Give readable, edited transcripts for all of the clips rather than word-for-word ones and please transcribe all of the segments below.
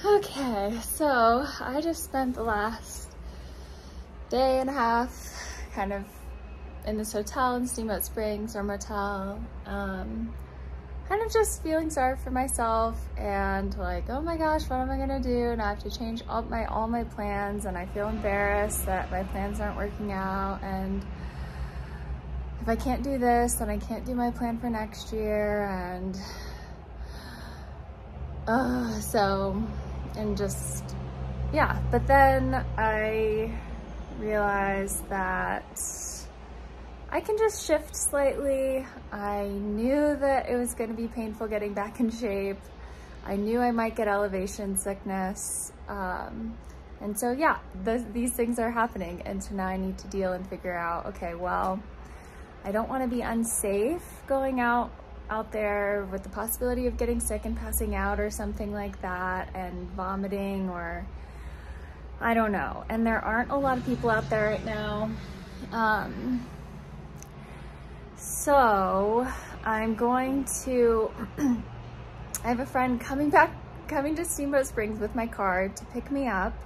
Okay, so I just spent the last day and a half kind of in this hotel in Steamboat Springs or motel, kind of just feeling sorry for myself and like, oh my gosh, what am I gonna do? And I have to change all my plans, and I feel embarrassed that my plans aren't working out, and if I can't do this, then I can't do my plan for next year, and yeah. But then I realized that I can just shift slightly. I knew that it was going to be painful getting back in shape. I knew I might get elevation sickness. And so yeah, these things are happening. And so now I need to deal and figure out, okay, well, I don't want to be unsafe going out there with the possibility of getting sick and passing out or something like that, and vomiting, or I don't know. And there aren't a lot of people out there right now. So I'm going to, I have a friend coming to Steamboat Springs with my car to pick me up.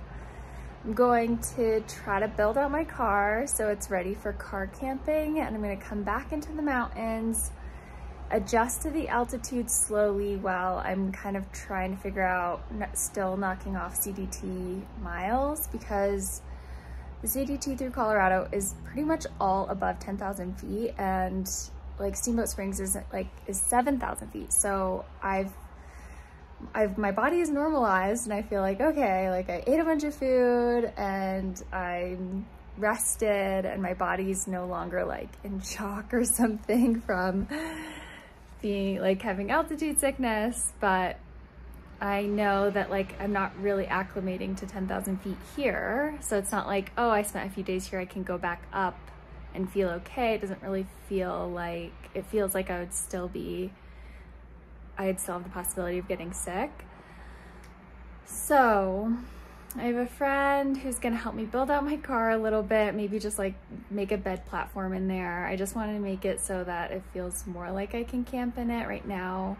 I'm going to try to build out my car so it's ready for car camping, and I'm gonna come back into the mountains, adjust to the altitude slowly while I'm kind of trying to figure out, still knocking off CDT miles, because the CDT through Colorado is pretty much all above 10,000 feet, and like Steamboat Springs is 7,000 feet. So my body is normalized, and I feel like, okay, like I ate a bunch of food and I'm rested, and my body's no longer like in shock or something from being like having altitude sickness. But I know that like I'm not really acclimating to 10,000 feet here. So it's not like, oh, I spent a few days here, I can go back up and feel okay. It doesn't really feel like, it feels like I'd still have the possibility of getting sick. So I have a friend who's gonna help me build out my car a little bit, maybe just like make a bed platform in there. I just wanted to make it so that it feels more like I can camp in it. Right now,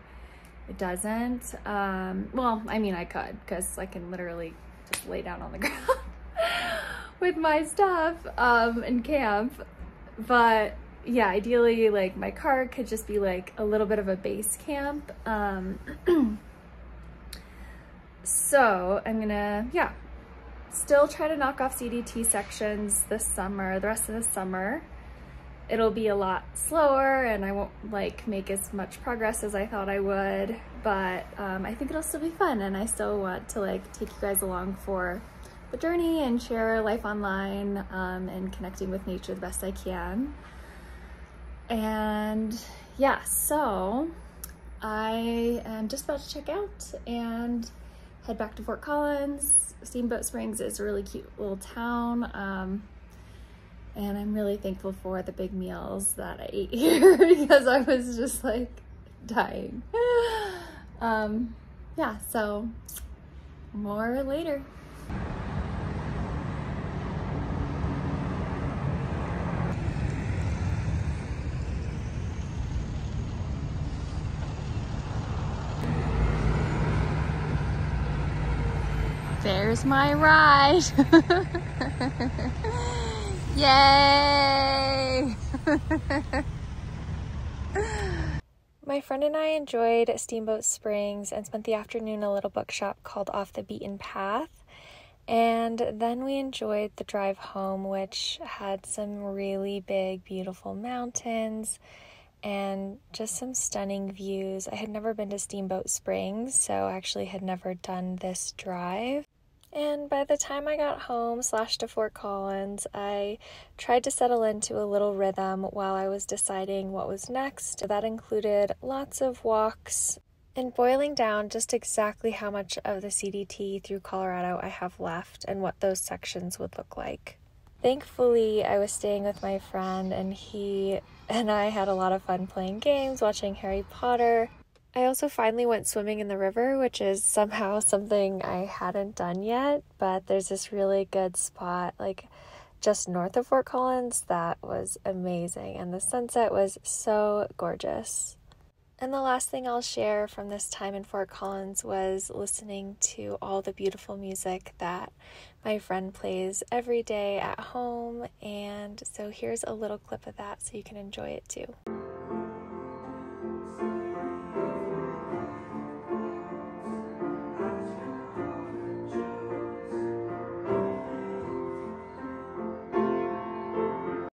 it doesn't. Well, I mean, I could, because I can literally just lay down on the ground with my stuff and camp. But yeah, ideally, like my car could just be like a little bit of a base camp. So I'm gonna, yeah, still try to knock off CDT sections this summer, the rest of the summer. It'll be a lot slower, and I won't like make as much progress as I thought I would, but I think it'll still be fun, and I still want to like take you guys along for the journey and share life online and connecting with nature the best I can. And yeah, so I am just about to check out and head back to Fort Collins. Steamboat Springs is a really cute little town. And I'm really thankful for the big meals that I ate here because I was just like dying. Yeah, so more later. There's my ride. Yay! My friend and I enjoyed Steamboat Springs and spent the afternoon in a little bookshop called Off the Beaten Path. And then we enjoyed the drive home, which had some really big, beautiful mountains and just some stunning views. I had never been to Steamboat Springs, so I actually had never done this drive. And by the time I got home / to Fort Collins, I tried to settle into a little rhythm while I was deciding what was next. That included lots of walks and boiling down just exactly how much of the CDT through Colorado I have left and what those sections would look like. Thankfully, I was staying with my friend, and he and I had a lot of fun playing games, watching Harry Potter. I also finally went swimming in the river, which is somehow something I hadn't done yet, but there's this really good spot like just north of Fort Collins that was amazing, and the sunset was so gorgeous. And the last thing I'll share from this time in Fort Collins was listening to all the beautiful music that my friend plays every day at home. And so here's a little clip of that so you can enjoy it too.